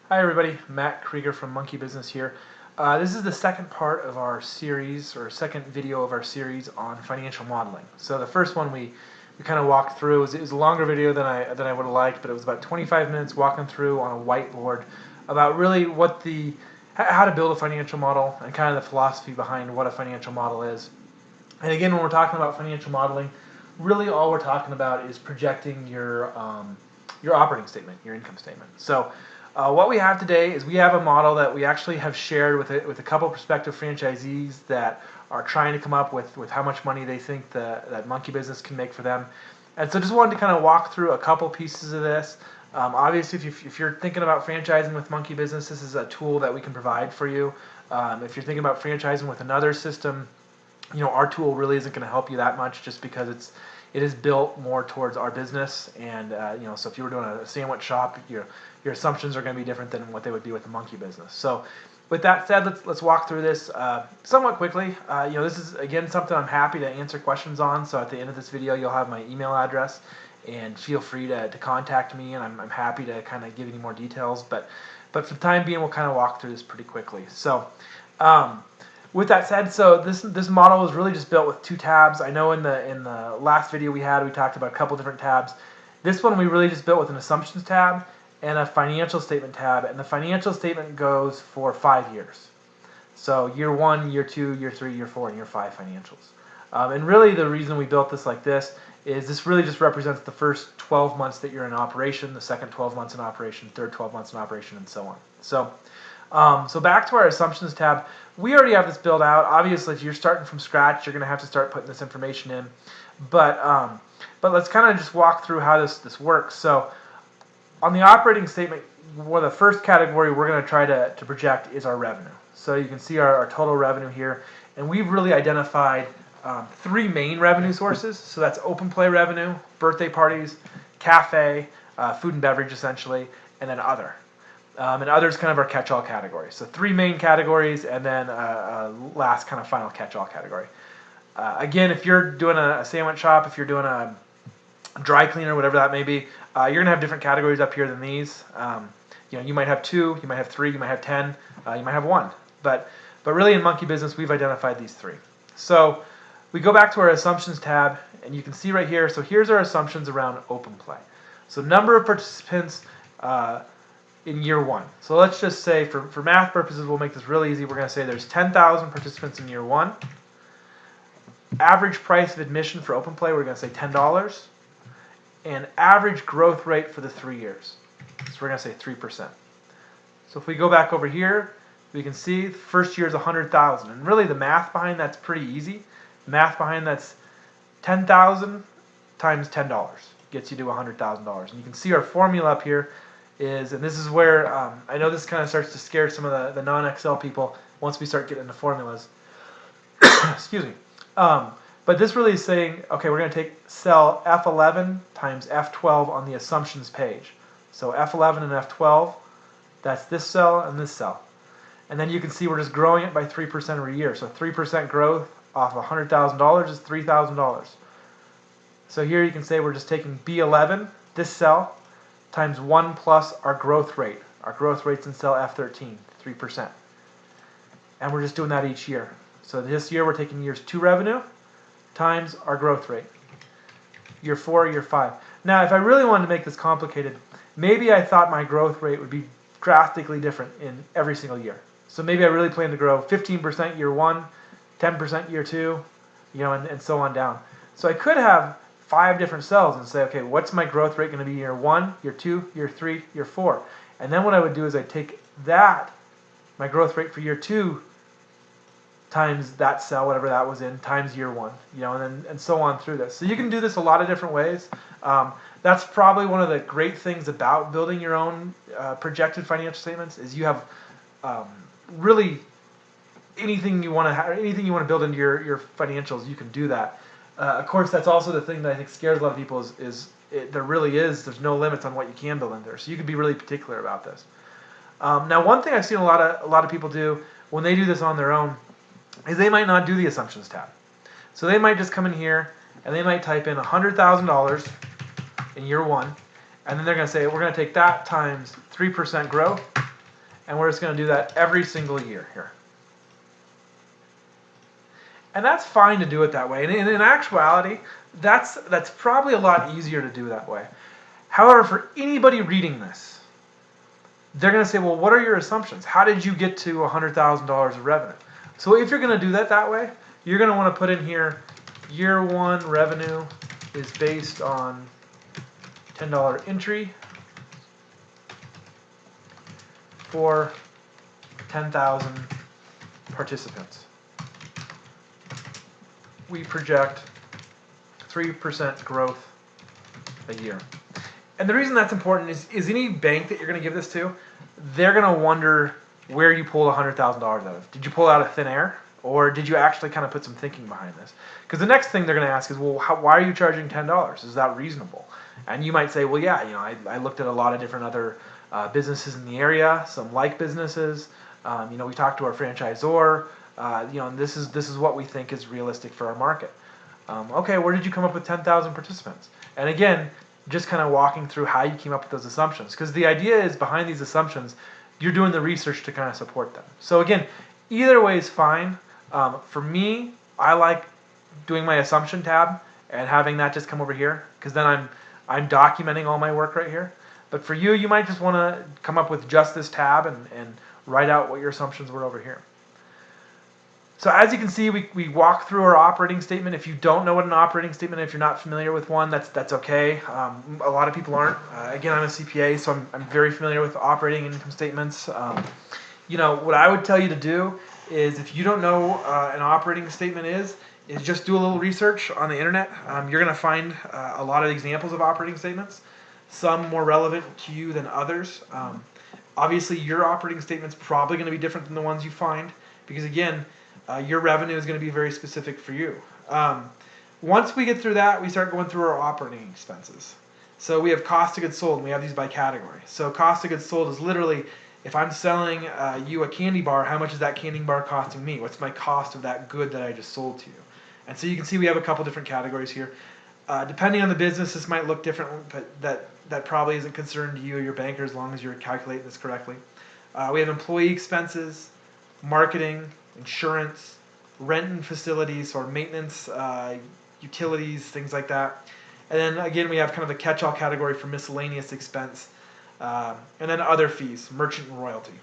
Hi everybody, Matt Krieger from Monkey Business here. This is the second part of our series, or second video of our series on financial modeling. So the first one we kind of walked through. It was a longer video than I would have liked, but it was about 25 minutes walking through on a whiteboard about really how to build a financial model and kind of the philosophy behind what a financial model is. And again, when we're talking about financial modeling, really all we're talking about is projecting your operating statement, your income statement. So what we have today is we have a model that we actually have shared with a couple prospective franchisees that are trying to come up with how much money they think that Monkey Business can make for them. And so just wanted to kind of walk through a couple pieces of this. Obviously, if you're thinking about franchising with Monkey Business, this is a tool that we can provide for you. If you're thinking about franchising with another system, our tool really isn't going to help you that much, just because it is built more towards our business. And so if you were doing a sandwich shop, your assumptions are going to be different than what they would be with the Monkey Business. So with that said, let's walk through this somewhat quickly. This is again something I'm happy to answer questions on. So at the end of this video, you'll have my email address, and feel free to contact me, and I'm happy to kind of give you more details. But for the time being, we'll kind of walk through this pretty quickly. So with that said, so this model is really just built with two tabs. I know in the last video we talked about a couple different tabs. This one we really just built with an assumptions tab and a financial statement tab, and the financial statement goes for 5 years. So year 1, year 2, year 3, year 4, and year 5 financials. And really the reason we built this like this is this really just represents the first 12 months that you're in operation, the second 12 months in operation, third 12 months in operation, and so on. So back to our assumptions tab, we already have this built out. Obviously, if you're starting from scratch, you're going to have to start putting this information in. But let's kind of just walk through how this works. So on the operating statement, the first category we're going to try to project is our revenue. So you can see our total revenue here, and we've really identified 3 main revenue sources. So that's open play revenue, birthday parties, cafe, food and beverage essentially, and then other. And other is kind of our catch-all category. So 3 main categories, and then last kind of final catch-all category. Again, if you're doing a sandwich shop, if you're doing a dry cleaner, whatever that may be, you're going to have different categories up here than these. You might have 2, you might have 3, you might have 10, you might have 1. But really in Monkey Business, we've identified these 3. So we go back to our assumptions tab, and you can see right here, so here's our assumptions around open play. So number of participants in year 1. So let's just say, for math purposes, we'll make this really easy. We're going to say there's 10,000 participants in year 1. Average price of admission for open play, we're going to say $10. And average growth rate for the 3 years. So we're going to say 3%. So if we go back over here, we can see the first year is 100,000. And really the math behind that's pretty easy. The math behind that's 10,000 times $10 gets you to $100,000. And you can see our formula up here is, and this is where I know this kind of starts to scare some of the non-Excel people once we start getting into formulas. Excuse me. But this really is saying, okay, we're going to take cell F11 times F12 on the assumptions page. So F11 and F12, that's this cell and this cell. And then you can see we're just growing it by 3% every year. So 3% growth off $100,000 is $3,000. So here you can say we're just taking B11, this cell, times 1 plus our growth rate. Our growth rate's in cell F13, 3%. And we're just doing that each year. So this year we're taking years 2 revenue times our growth rate. Year 4, year 5. Now, if I really wanted to make this complicated, maybe I thought my growth rate would be drastically different in every single year. So maybe I really plan to grow 15% year 1, 10% year 2, and so on down. So I could have 5 different cells and say, okay, what's my growth rate going to be year 1, year 2, year 3, year 4? And then what I would do is I'd take that, my growth rate for year 2, times that cell, whatever that was in, times year 1, and so on through this. So you can do this a lot of different ways. That's probably one of the great things about building your own projected financial statements is you have really anything you want to build into your financials, you can do that. Of course, that's also the thing that I think scares a lot of people there's no limits on what you can build in there. So you can be really particular about this. Now, one thing I've seen a lot of people do when they do this on their own is they might not do the assumptions tab. So they might just come in here and they might type in $100,000 in year 1, and then they're going to say we're going to take that times 3% growth And we're just going to do that every single year here. And that's fine to do it that way. And in actuality, that's probably a lot easier to do that way. However, for anybody reading this, they're going to say, well, what are your assumptions? How did you get to $100,000 of revenue? So if you're going to do that way, you're going to want to put in here, year one revenue is based on $10 entry for 10,000 participants. We project 3% growth a year. And the reason that's important is any bank that you're going to give this to, they're going to wonder where you pulled $100,000 out of. Did you pull it out of thin air? Or did you actually kind of put some thinking behind this? Because the next thing they're going to ask is, well, why are you charging $10? Is that reasonable? And you might say, well, yeah, I looked at a lot of different other businesses in the area, some like businesses. We talked to our franchisor. And this is what we think is realistic for our market. Okay, where did you come up with 10,000 participants? And again, just kind of walking through how you came up with those assumptions. Because the idea is behind these assumptions, you're doing the research to kind of support them. So again, either way is fine. For me, I like doing my assumption tab and having that just come over here, because then I'm documenting all my work right here. But for you, you might just want to come up with just this tab and write out what your assumptions were over here. So as you can see, we walk through our operating statement. If you don't know what an operating statement is, if you're not familiar with one, that's okay. A lot of people aren't. Again, I'm a CPA, so I'm very familiar with operating income statements. What I would tell you to do is, if you don't know an operating statement is just do a little research on the internet. You're going to find a lot of examples of operating statements, some more relevant to you than others. Obviously, your operating statement's probably going to be different than the ones you find, because again, your revenue is going to be very specific for you. Once we get through that, we start going through our operating expenses. So we have cost of goods sold, and we have these by category. So cost of goods sold is literally, if I'm selling you a candy bar, how much is that candy bar costing me? What's my cost of that good that I just sold to you? And so you can see we have a couple different categories here. Depending on the business, this might look different, but that probably isn't concerned to you or your banker as long as you're calculating this correctly. We have employee expenses, marketing, insurance, rent and facilities, or maintenance, utilities, things like that. And then again, we have kind of a catch-all category for miscellaneous expense, and then other fees, merchant and royalty.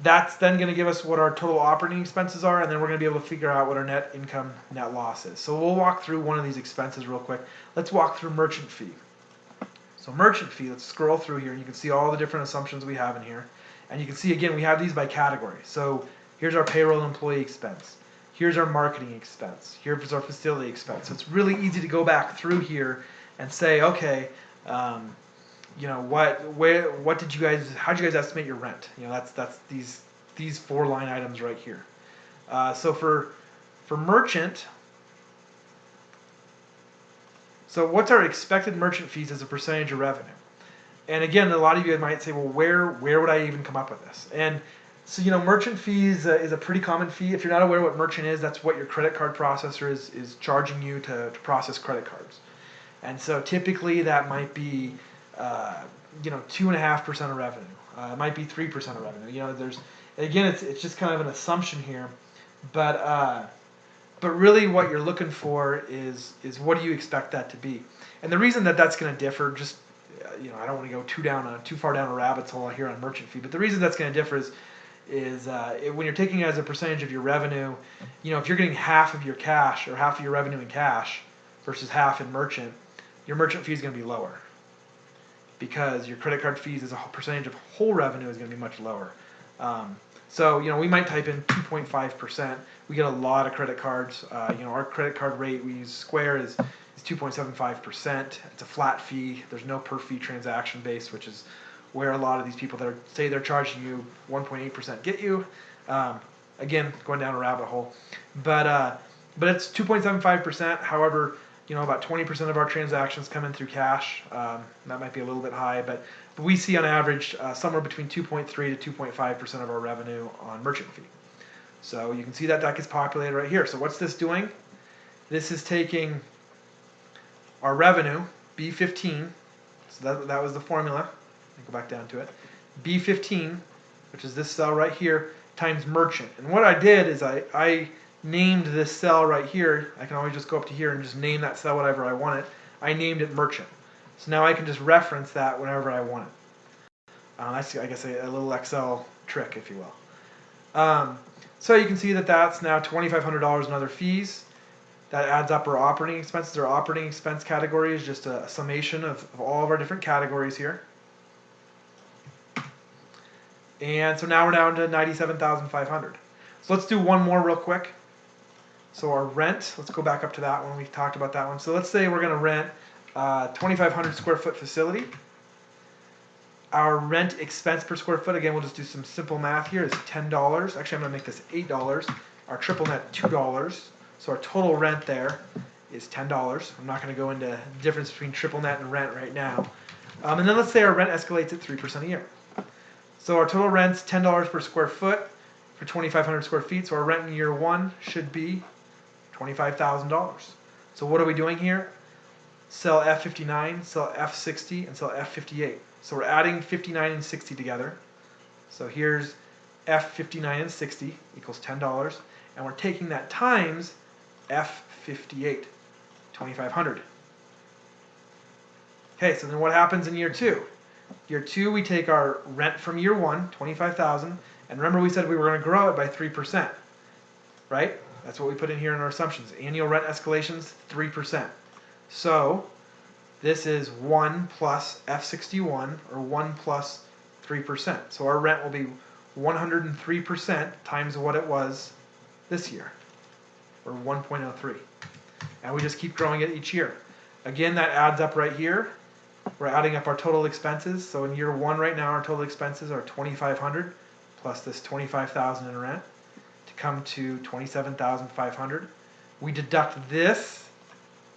That's then going to give us what our total operating expenses are, and then we're going to be able to figure out what our net income, net loss is. So we'll walk through one of these expenses real quick. Let's walk through merchant fee. So merchant fee, let's scroll through here, and you can see all the different assumptions we have in here. And you can see, again, we have these by category. So here's our payroll and employee expense. Here's our marketing expense. Here's our facility expense. So it's really easy to go back through here and say, okay, what did you guys? How did you guys estimate your rent? That's these 4 line items right here. So for merchant, so what's our expected merchant fees as a percentage of revenue? And again, a lot of you guys might say, well, where would I even come up with this? And so, merchant fees is a pretty common fee. If you're not aware what merchant is, that's what your credit card processor is charging you to process credit cards. And so typically that might be 2.5% of revenue. It might be 3% of revenue. It's just kind of an assumption here, but really what you're looking for is what do you expect that to be? And the reason that that's going to differ, just I don't want to go too far down a rabbit's hole here on merchant fee, but the reason that's going to differ is when you're taking it as a percentage of your revenue, if you're getting half of your cash or half of your revenue in cash versus half in merchant, your merchant fee is going to be lower, because your credit card fees as a percentage of whole revenue is going to be much lower. So we might type in 2.5%. We get a lot of credit cards. Our credit card rate, we use Square, is 2.75%. It's a flat fee. There's no per fee transaction base, which is where a lot of these people that say they're charging you 1.8% get you. Again, going down a rabbit hole. But it's 2.75%. However, about 20% of our transactions come in through cash. That might be a little bit high, but we see on average somewhere between 2.3 to 2.5% of our revenue on merchant fee. So you can see that gets populated right here. So what's this doing? This is taking our revenue, B15, so that was the formula. Go back down to it. B15, which is this cell right here, times merchant. And what I did is I named this cell right here. I can always just go up to here and just name that cell whatever I want it. I named it merchant. So now I can just reference that whenever I want it. That's, I guess, a little Excel trick, if you will. So you can see that that's now $2,500 in other fees. That adds up our operating expenses. Our operating expense category is just a summation of all of our different categories here. And so now we're down to $97,500. So let's do one more real quick. So our rent, let's go back up to that one. We talked about that one. So let's say we're going to rent a 2,500 square foot facility. Our rent expense per square foot, again, we'll just do some simple math here, is $10. Actually, I'm going to make this $8. Our triple net, $2. So our total rent there is $10. I'm not going to go into the difference between triple net and rent right now. And then let's say our rent escalates at 3% a year. So our total rent's $10 per square foot for 2,500 square feet. So our rent in year one should be $25,000. So what are we doing here? Cell F59, cell F60, and cell F58. So we're adding 59 and 60 together. So here's F59 and 60 equals $10. And we're taking that times F58, 2,500. Okay, so then what happens in year two? Year two, we take our rent from year one, $25,000, and remember we said we were going to grow it by 3%, right? That's what we put in here in our assumptions. Annual rent escalations, 3%. So this is 1 plus F61, or 1 plus 3%. So our rent will be 103% times what it was this year, or 1.03. And we just keep growing it each year. Again, that adds up right here. We're adding up our total expenses. So in year one right now, our total expenses are $2,500 plus this $25,000 in rent to come to $27,500. We deduct this.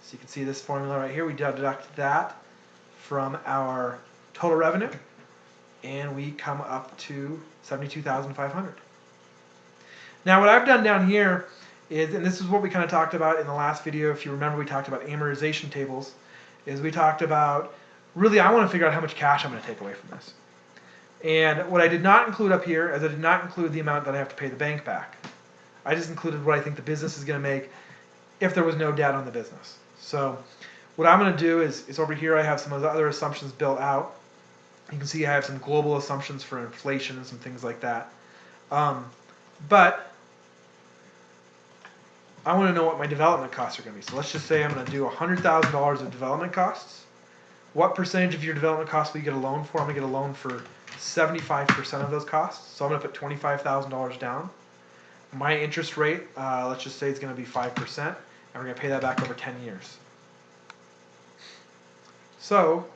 So you can see this formula right here. We deduct that from our total revenue, and we come up to $72,500. Now what I've done down here is, and this is what we kind of talked about in the last video, if you remember we talked about amortization tables, is we talked about, really I want to figure out how much cash I'm going to take away from this. And what I did not include up here is I did not include the amount that I have to pay the bank back. I just included what I think the business is going to make if there was no debt on the business. So what I'm going to do is over here I have some of the other assumptions built out. You can see I have some global assumptions for inflation and some things like that. But I want to know what my development costs are going to be. So let's just say I'm going to do $100,000 of development costs. What percentage of your development costs will you get a loan for? I'm going to get a loan for 75% of those costs. So I'm going to put $25,000 down. My interest rate, let's just say it's going to be 5%, and we're going to pay that back over 10 years. So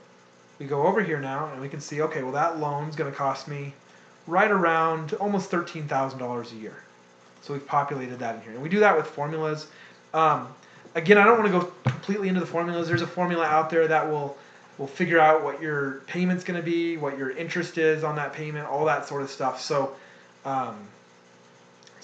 we go over here now, and we can see, okay, well that loan's going to cost me right around almost $13,000 a year. So we've populated that in here. And we do that with formulas. Again, I don't want to go completely into the formulas. There's a formula out there that will figure out what your payment's going to be, what your interest is on that payment, all that sort of stuff. So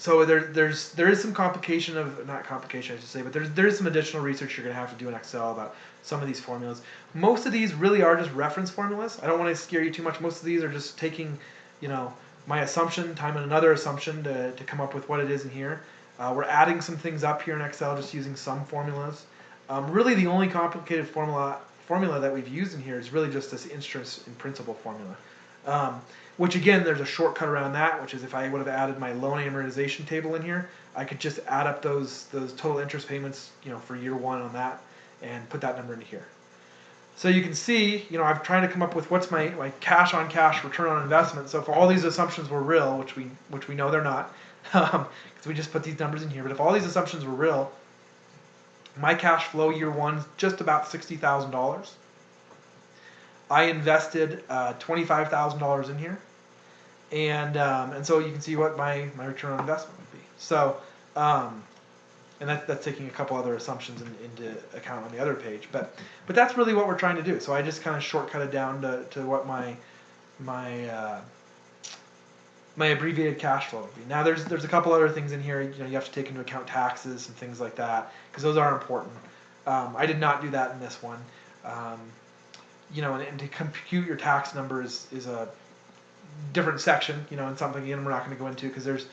there is some complication of, not complication I should say, but there is some additional research you're going to have to do in Excel about some of these formulas. Most of these really are just reference formulas. I don't want to scare you too much. Most of these are just taking, my assumption, time and another assumption to come up with what it is in here. We're adding some things up here in Excel, just using some formulas. Really the only complicated formula that we've used in here is really just this interest in principal formula. Which again, there's a shortcut around that, which is if I would have added my loan amortization table in here, I could just add up those total interest payments, for year one on that and put that number into here. So you can see, I'm trying to come up with what's my cash on cash return on investment. So if all these assumptions were real, which we know they're not, because we just put these numbers in here, but if all these assumptions were real, my cash flow year one is just about $60,000. I invested $25,000 in here, and so you can see what my return on investment would be. So, and that's taking a couple other assumptions into account on the other page, but that's really what we're trying to do. So I just kind of shortcutted down to what my abbreviated cash flow would be. Now there's a couple other things in here. You have to take into account taxes and things like that because those are important. I did not do that in this one. And to compute your tax number is a different section, and something again we're not going to go into because there's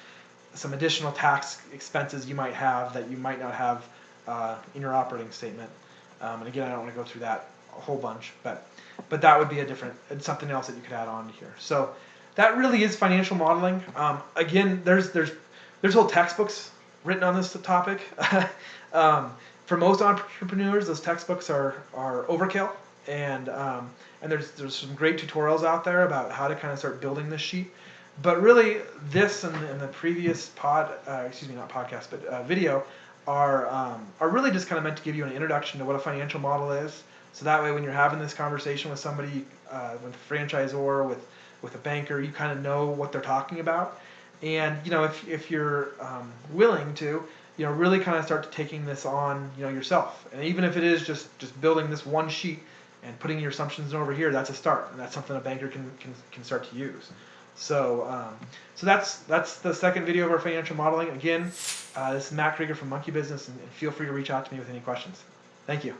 some additional tax expenses you might have that you might not have in your operating statement. And again, I don't want to go through that a whole bunch, but that would be it's something else that you could add on to here. So that really is financial modeling. Again, there's whole textbooks written on this topic. For most entrepreneurs, those textbooks are overkill, and there's some great tutorials out there about how to kind of start building this sheet. But really, this and the previous video are really just kind of meant to give you an introduction to what a financial model is. So that way, when you're having this conversation with somebody, with a franchisor, with a banker, you kind of know what they're talking about. And if you're willing to, really kind of start taking this on, yourself. And even if it is just building this one sheet and putting your assumptions over here, that's a start, and that's something a banker can start to use. So that's the second video of our financial modeling. Again, this is Matt Krieger from Monkey Bizness, and feel free to reach out to me with any questions. Thank you.